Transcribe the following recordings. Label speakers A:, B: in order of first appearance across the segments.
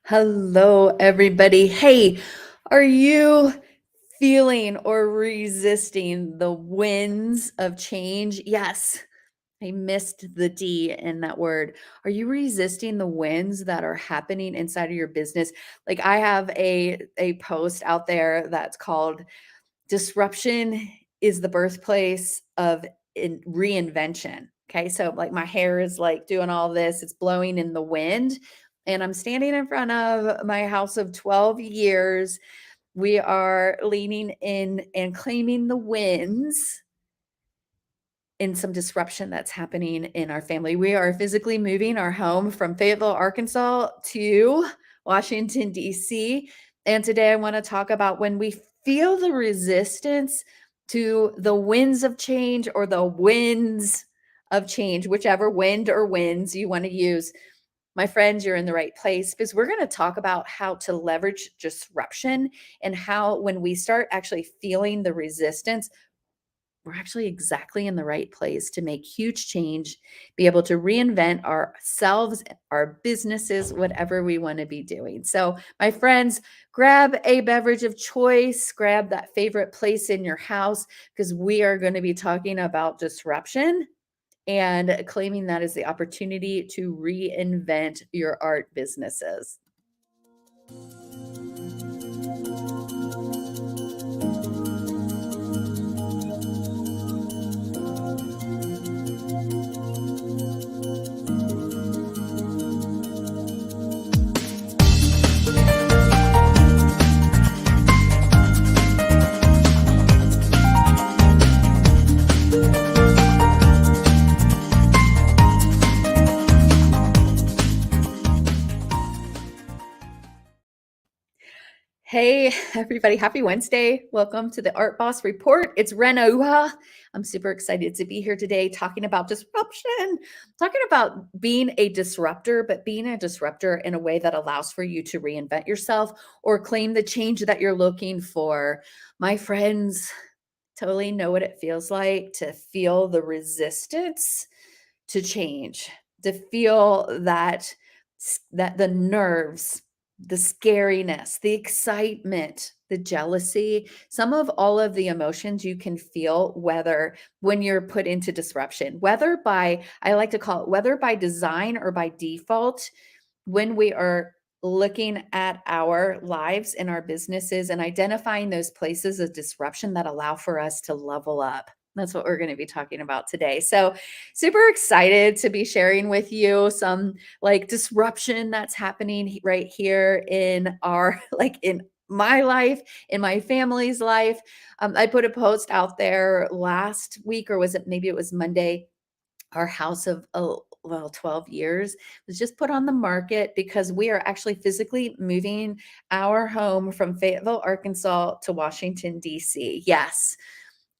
A: Hello, everybody. Hey, are you feeling or resisting the winds of change? Yes, I missed the D in that word. Are you resisting the winds that are happening inside of your business? Like I have a post out there that's called Disruption is the birthplace of reinvention. Okay. So, like, my hair is like doing all this, it's blowing in the wind. And I'm standing in front of my house of 12 years. We are leaning in and claiming the wins in some disruption that's happening in our family. We are physically moving our home from Fayetteville, Arkansas to Washington, D.C. And today I want to talk about when we feel the resistance to the winds of change or the winds of change, whichever wind or winds you want to use. My friends, you're in the right place because we're going to talk about how to leverage disruption and how, when we start actually feeling the resistance, we're actually exactly in the right place to make huge change, be able to reinvent ourselves, our businesses, whatever we want to be doing. So, my friends, grab a beverage of choice, grab that favorite place in your house, because we are going to be talking about disruption and claiming that as the opportunity to reinvent your art businesses. Hey, everybody. Happy Wednesday. Welcome to the Art Boss Report. It's Rena. I'm super excited to be here today talking about disruption, talking about being a disruptor, but being a disruptor in a way that allows for you to reinvent yourself or claim the change that you're looking for. My friends totally know what it feels like to feel the resistance to change, to feel that the nerves, the scariness, the excitement, the jealousy, some of all of the emotions you can feel, whether when you're put into disruption, whether by, I like to call it, whether by design or by default, when we are looking at our lives and our businesses and identifying those places of disruption that allow for us to level up. That's what we're going to be talking about today. So, super excited to be sharing with you some like disruption that's happening right here in our, like, in my life, in my family's life. I put a post out there last week, or was it, maybe it was Monday? Our house of, oh, well, 12 years was just put on the market because we are actually physically moving our home from Fayetteville, Arkansas to Washington, D.C. Yes,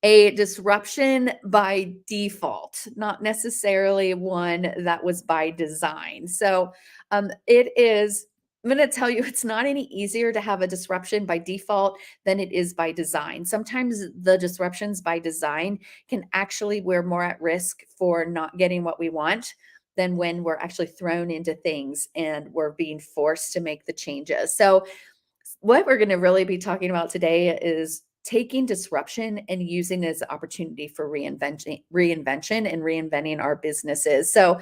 A: a disruption by default, not necessarily one that was by design. So, it is, I'm going to tell you, it's not any easier to have a disruption by default than it is by design. Sometimes the disruptions by design can actually, we're more at risk for not getting what we want than when we're actually thrown into things and we're being forced to make the changes. So, what we're going to really be talking about today is taking disruption and using it as an opportunity for reinvention and reinventing our businesses. So,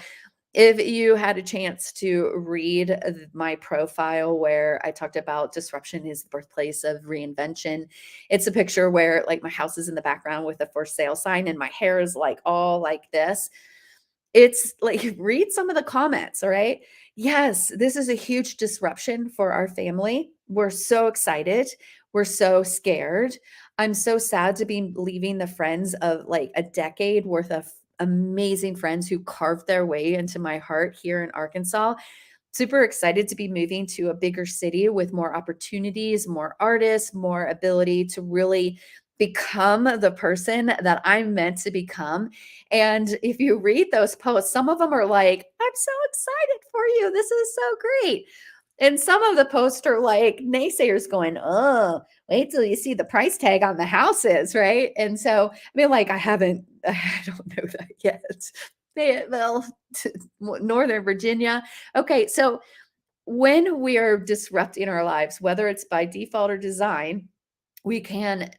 A: if you had a chance to read my profile where I talked about disruption is the birthplace of reinvention, it's a picture where, like, my house is in the background with a for sale sign and my hair is like all like this. It's like, read some of the comments, all right? Yes, this is a huge disruption for our family. We're so excited. We're so scared. I'm so sad to be leaving the friends of like a decade worth of amazing friends who carved their way into my heart here in Arkansas. Super excited to be moving to a bigger city with more opportunities, more artists, more ability to really become the person that I'm meant to become. And if you read those posts, some of them are like, I'm so excited for you. This is so great. And some of the posts are like naysayers going, oh, wait till you see the price tag on the houses, right? And so, I mean, like, I haven't, I don't know that yet. Fayetteville, to Northern Virginia. Okay, so when we are disrupting our lives, whether it's by default or design, we can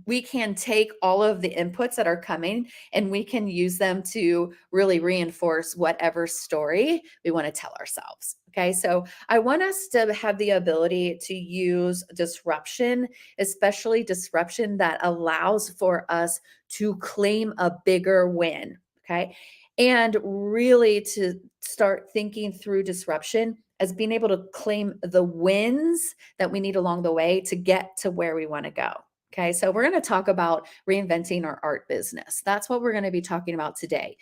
A: we can take all of the inputs that are coming and we can use them to really reinforce whatever story we want to tell ourselves. Okay, so I want us to have the ability to use disruption, especially disruption that allows for us to claim a bigger win. Okay, and really to start thinking through disruption as being able to claim the wins that we need along the way to get to where we want to go. Okay, so we're going to talk about reinventing our art business. That's what we're going to be talking about today.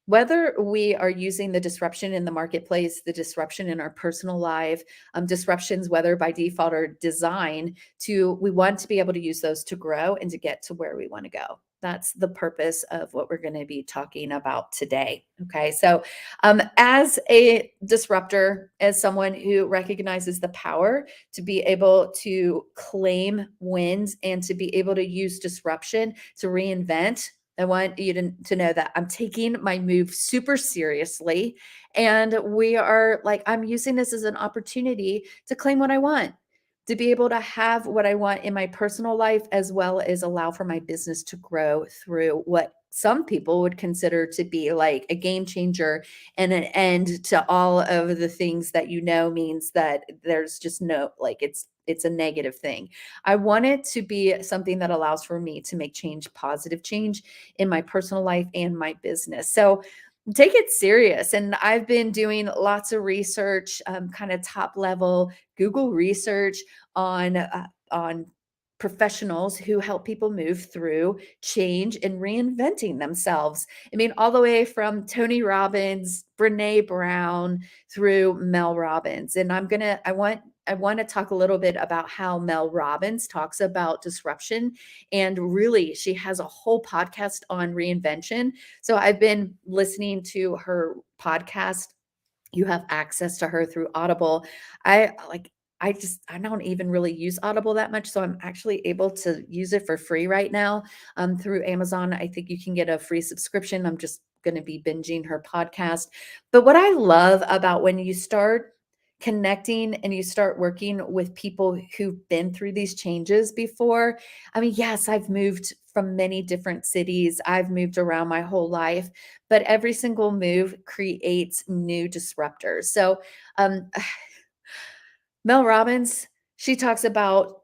A: Whether we are using the disruption in the marketplace, the disruption in our personal life, disruptions, whether by default or design, we want to be able to use those to grow and to get to where we want to go. That's the purpose of what we're going to be talking about today. Okay, so as a disruptor, as someone who recognizes the power to be able to claim wins and to be able to use disruption to reinvent, I want you to know that I'm taking my move super seriously. And I'm using this as an opportunity to claim what I want, to be able to have what I want in my personal life, as well as allow for my business to grow through what some people would consider to be like a game changer and an end to all of the things that means that there's just no, like, it's a negative thing. I want it to be something that allows for me to make change, positive change in my personal life and my business. So take it serious. And I've been doing lots of research, kind of top level Google research on professionals who help people move through change and reinventing themselves. I mean, all the way from Tony Robbins, Brene Brown, through Mel Robbins. And I want to talk a little bit about how Mel Robbins talks about disruption. And really, she has a whole podcast on reinvention. So I've been listening to her podcast. You have access to her through Audible. I don't even really use Audible that much, so I'm actually able to use it for free right now through Amazon. I think you can get a free subscription. I'm just going to be binging her podcast. But what I love about when you start connecting and you start working with people who've been through these changes before. I mean, yes, I've moved from many different cities. I've moved around my whole life, but every single move creates new disruptors. So, um, Mel Robbins, she talks about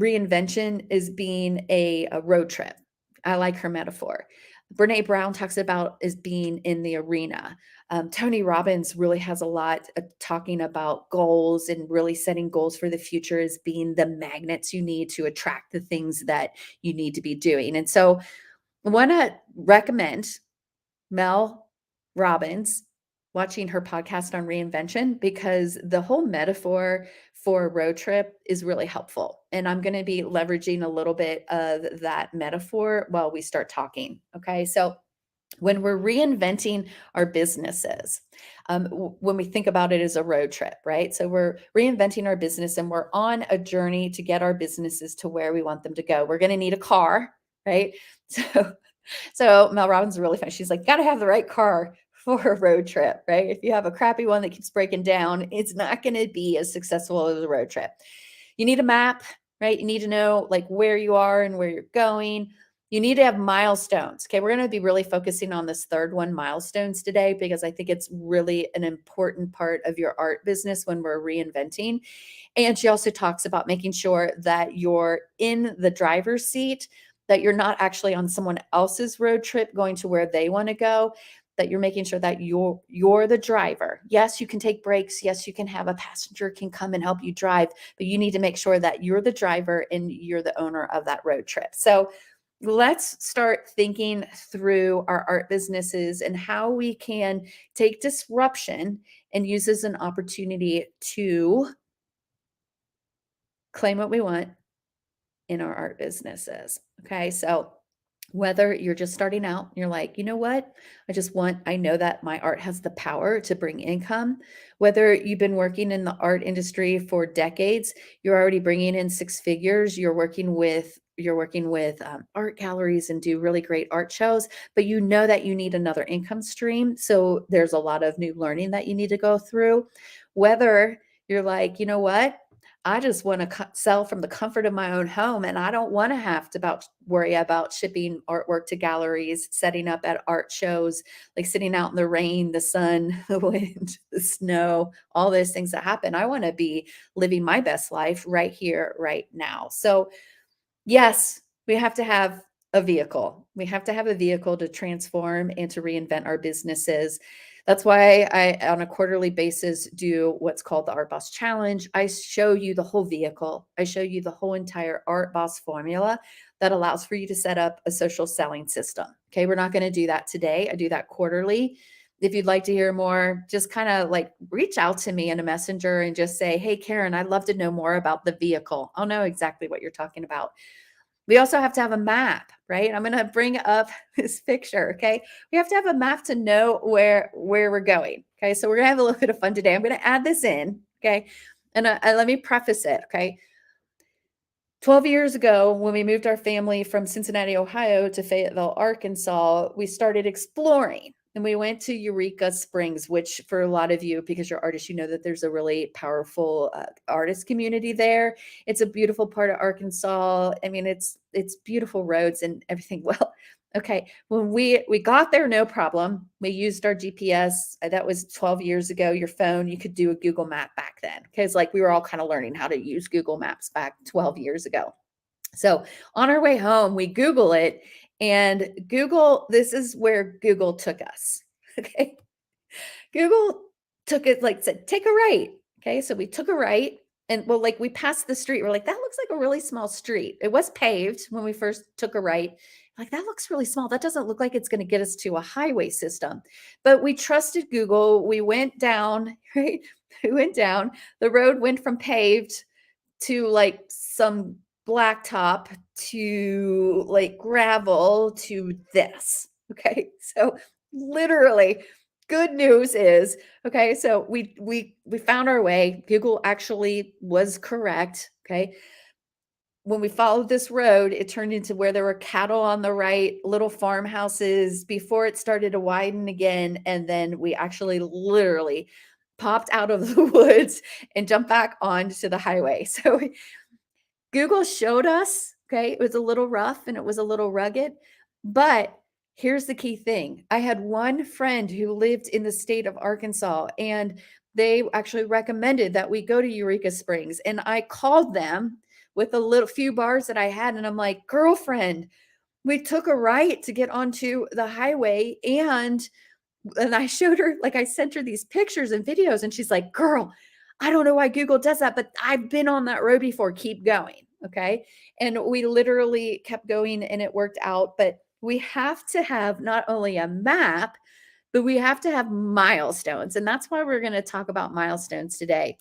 A: reinvention is being a road trip. I like her metaphor. Brene Brown talks about is being in the arena. Tony Robbins really has a lot talking about goals and really setting goals for the future as being the magnets you need to attract the things that you need to be doing. And so I want to recommend Mel Robbins watching her podcast on reinvention because the whole metaphor for a road trip is really helpful. And I'm going to be leveraging a little bit of that metaphor while we start talking. Okay. So, when we're reinventing our businesses, when we think about it as a road trip, right? So, we're reinventing our business and we're on a journey to get our businesses to where we want them to go. We're going to need a car, right? So Mel Robbins is really funny. She's like, got to have the right car for a road trip, right? If you have a crappy one that keeps breaking down, it's not going to be as successful as a road trip. You need a map, right? You need to know like where you are and where you're going. You need to have milestones. Okay, we're going to be really focusing on this third one, milestones, today, because I think it's really an important part of your art business when we're reinventing. And she also talks about making sure that you're in the driver's seat, that you're not actually on someone else's road trip going to where they want to go, that you're making sure that you're the driver. Yes, you can take breaks. Yes, you can have a passenger can come and help you drive, but you need to make sure that you're the driver and you're the owner of that road trip. So let's start thinking through our art businesses and how we can take disruption and use as an opportunity to claim what we want in our art businesses. Okay. So whether you're just starting out, you're like, you know what? I know that my art has the power to bring income. Whether you've been working in the art industry for decades, you're already bringing in six figures. You're working with art galleries and do really great art shows, but you know that you need another income stream. So there's a lot of new learning that you need to go through. whether you're like, you know what? I just want to sell from the comfort of my own home, and I don't want to have to worry about shipping artwork to galleries, setting up at art shows, like sitting out in the rain, the sun, the wind, the snow, all those things that happen. I want to be living my best life right here, right now. So yes, we have to have a vehicle. We have to have a vehicle to transform and to reinvent our businesses. That's why I, on a quarterly basis, do what's called the Art Boss Challenge. I show you the whole vehicle. I show you the whole entire Art Boss formula that allows for you to set up a social selling system. Okay, we're not going to do that today. I do that quarterly. If you'd like to hear more, just kind of like reach out to me in a messenger and just say, hey, Karen, I'd love to know more about the vehicle. I'll know exactly what you're talking about. We also have to have a map, right? I'm going to bring up this picture, okay? We have to have a map to know where we're going, okay? So we're going to have a little bit of fun today. I'm going to add this in, okay? And let me preface it, okay? 12 years ago, when we moved our family from Cincinnati, Ohio to Fayetteville, Arkansas, we started exploring and we went to Eureka Springs, which for a lot of you, because you're artists, you know that there's a really powerful artist community there. It's a beautiful part of Arkansas. I mean, it's beautiful roads and everything. Well, okay, when we got there, no problem. We used our GPS. That was 12 years ago. Your phone, you could do a Google map back then. Because like we were all kind of learning how to use Google Maps back 12 years ago. So on our way home, we Google it, and Google, this is where Google took us. Okay. Google took it, like said, take a right. Okay. So we took a right. And well, like we passed the street. We're like, that looks like a really small street. It was paved when we first took a right. Like, that looks really small. That doesn't look like it's going to get us to a highway system. But we trusted Google. We went down, right? We went down. The road went from paved to like some blacktop to like gravel to this. Okay. So literally, good news is, okay, so we found our way. Google actually was correct. Okay. When we followed this road, it turned into where there were cattle on the right, little farmhouses before it started to widen again. And then we actually literally popped out of the woods and jumped back onto the highway. So Google showed us, okay, it was a little rough and it was a little rugged, but here's the key thing. I had one friend who lived in the state of Arkansas, and they actually recommended that we go to Eureka Springs. And I called them with a little few bars that I had, and I'm like, girlfriend, we took a right to get onto the highway, and I showed her, like I sent her these pictures and videos, and she's like, girl, I don't know why Google does that, but I've been on that road before. Keep going. Okay. And we literally kept going and it worked out. But we have to have not only a map, but we have to have milestones. And that's why we're going to talk about milestones today,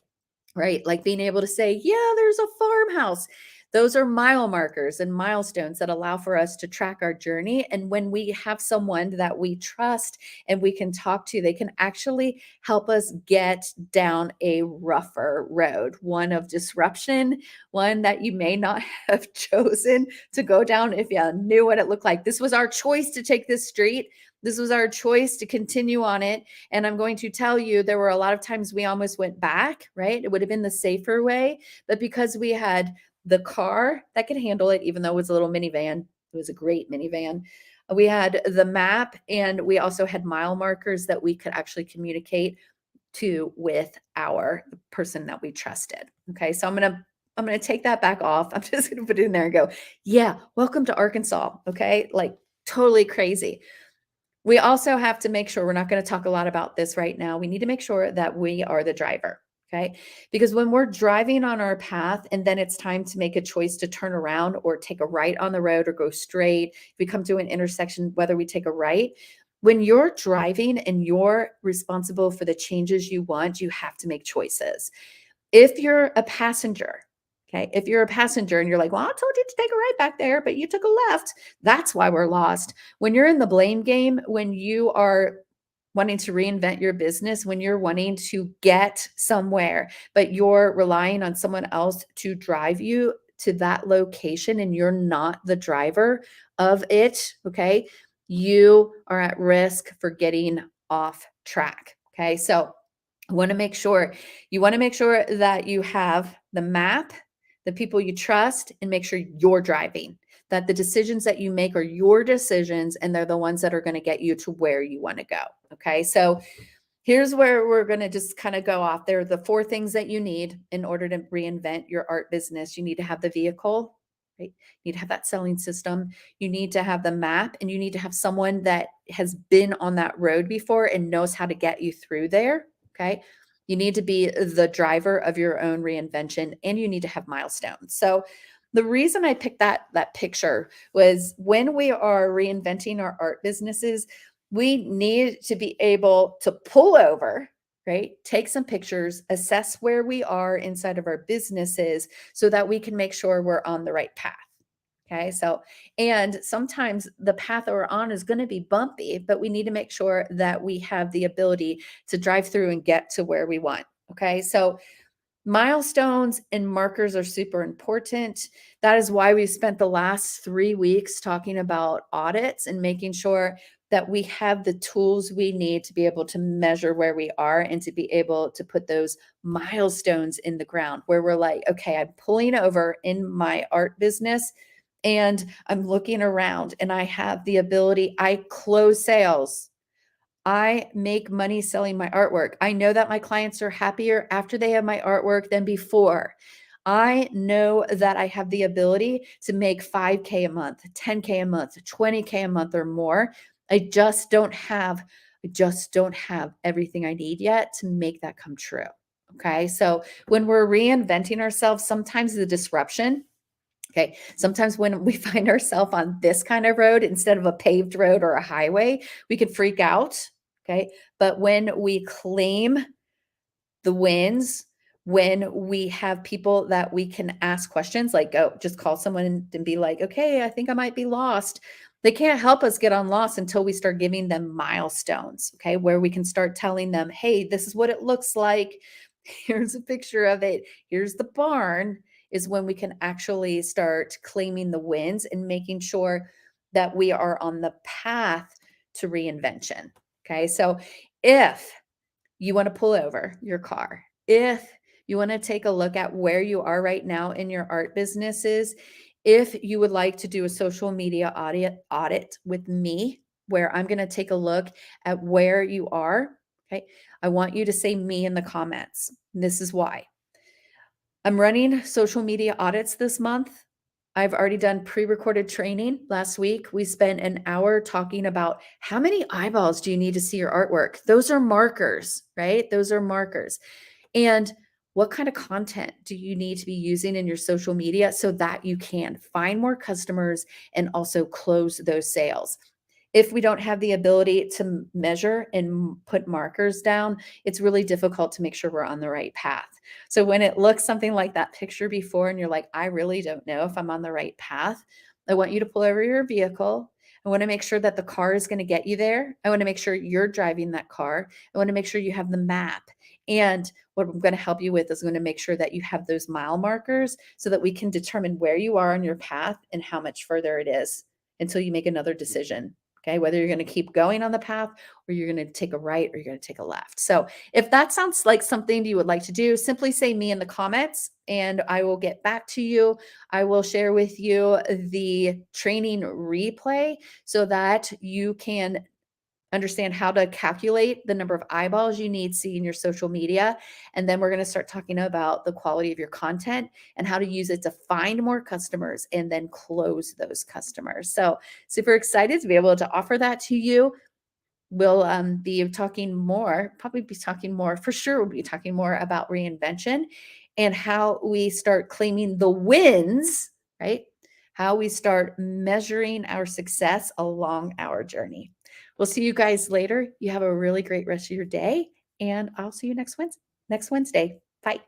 A: right? Like being able to say, yeah, there's a farmhouse. Those are mile markers and milestones that allow for us to track our journey. And when we have someone that we trust and we can talk to, they can actually help us get down a rougher road, one of disruption, one that you may not have chosen to go down if you knew what it looked like. This was our choice to take this street. This was our choice to continue on it. And I'm going to tell you, there were a lot of times we almost went back, right? It would have been the safer way. But because we had the car that could handle it, even though it was a little minivan, it was a great minivan. We had the map, and we also had mile markers that we could actually communicate to with our person that we trusted. Okay. So I'm going to take that back off. I'm just going to put it in there and go, yeah, welcome to Arkansas. Okay. Like totally crazy. We also have to make sure, we're not going to talk a lot about this right now. We need to make sure that we are the driver. Okay. Because when we're driving on our path and then it's time to make a choice to turn around or take a right on the road or go straight, if we come to an intersection, whether we take a right, when you're driving and you're responsible for the changes you want, you have to make choices. If you're a passenger, okay, if you're a passenger and you're like, well, I told you to take a right back there, but you took a left, that's why we're lost. When you're in the blame game, when you are wanting to reinvent your business, when you're wanting to get somewhere, but you're relying on someone else to drive you to that location and you're not the driver of it, okay, you are at risk for getting off track. Okay. So You want to make sure that you have the map, the people you trust, and make sure you're driving. That the decisions that you make are your decisions and they're the ones that are going to get you to where you want to go. Okay. So here's where we're going to just kind of go off. There are the four things that you need in order to reinvent your art business. You need to have the vehicle, right? You need to have that selling system. You need to have the map, and you need to have someone that has been on that road before and knows how to get you through there. Okay. You need to be the driver of your own reinvention, and you need to have milestones. So the reason I picked that picture was when we are reinventing our art businesses, we need to be able to pull over, right? Take some pictures, assess where we are inside of our businesses so that we can make sure we're on the right path. Okay. So, and sometimes the path that we're on is going to be bumpy, but we need to make sure that we have the ability to drive through and get to where we want. Okay. So, milestones and markers are super important. That is why we spent the last 3 weeks talking about audits and making sure that we have the tools we need to be able to measure where we are and to be able to put those milestones in the ground where we're like, okay, I'm pulling over in my art business and I'm looking around and I have the ability, I close sales. I make money selling my artwork. I know that my clients are happier after they have my artwork than before. I know that I have the ability to make 5K a month, 10K a month, 20K a month or more. I just don't have everything I need yet to make that come true. Okay. So when we're reinventing ourselves, sometimes the disruption. Okay. Sometimes when we find ourselves on this kind of road instead of a paved road or a highway, we can freak out. Okay. But when we claim the wins, when we have people that we can ask questions, like go just call someone and be like, okay, I think I might be lost. They can't help us get on lost until we start giving them milestones. Okay. Where we can start telling them, hey, this is what it looks like. Here's a picture of it. Here's the barn, is when we can actually start claiming the wins and making sure that we are on the path to reinvention. Okay. So if you want to pull over your car, if you want to take a look at where you are right now in your art businesses, if you would like to do a social media audit with me, where I'm going to take a look at where you are, okay, I want you to say me in the comments. And this is why. I'm running social media audits this month. I've already done pre-recorded training. Last week, we spent an hour talking about how many eyeballs do you need to see your artwork? Those are markers, right? Those are markers. And what kind of content do you need to be using in your social media so that you can find more customers and also close those sales? If we don't have the ability to measure and put markers down, it's really difficult to make sure we're on the right path. So when it looks something like that picture before and you're like, I really don't know if I'm on the right path, I want you to pull over your vehicle. I want to make sure that the car is going to get you there. I want to make sure you're driving that car. I want to make sure you have the map. And what I'm going to help you with is going to make sure that you have those mile markers so that we can determine where you are on your path and how much further it is until you make another decision. Okay, whether you're going to keep going on the path or you're going to take a right or you're going to take a left. So if that sounds like something you would like to do, simply say me in the comments and I will get back to you. I will share with you the training replay so that you can understand how to calculate the number of eyeballs you need seeing your social media. And then we're going to start talking about the quality of your content and how to use it to find more customers and then close those customers. So super excited to be able to offer that to you. We'll be talking more, probably be talking more, for sure we'll be talking more about reinvention and how we start claiming the wins, right? How we start measuring our success along our journey. We'll see you guys later. You have a really great rest of your day, and I'll see you next Wednesday. Bye.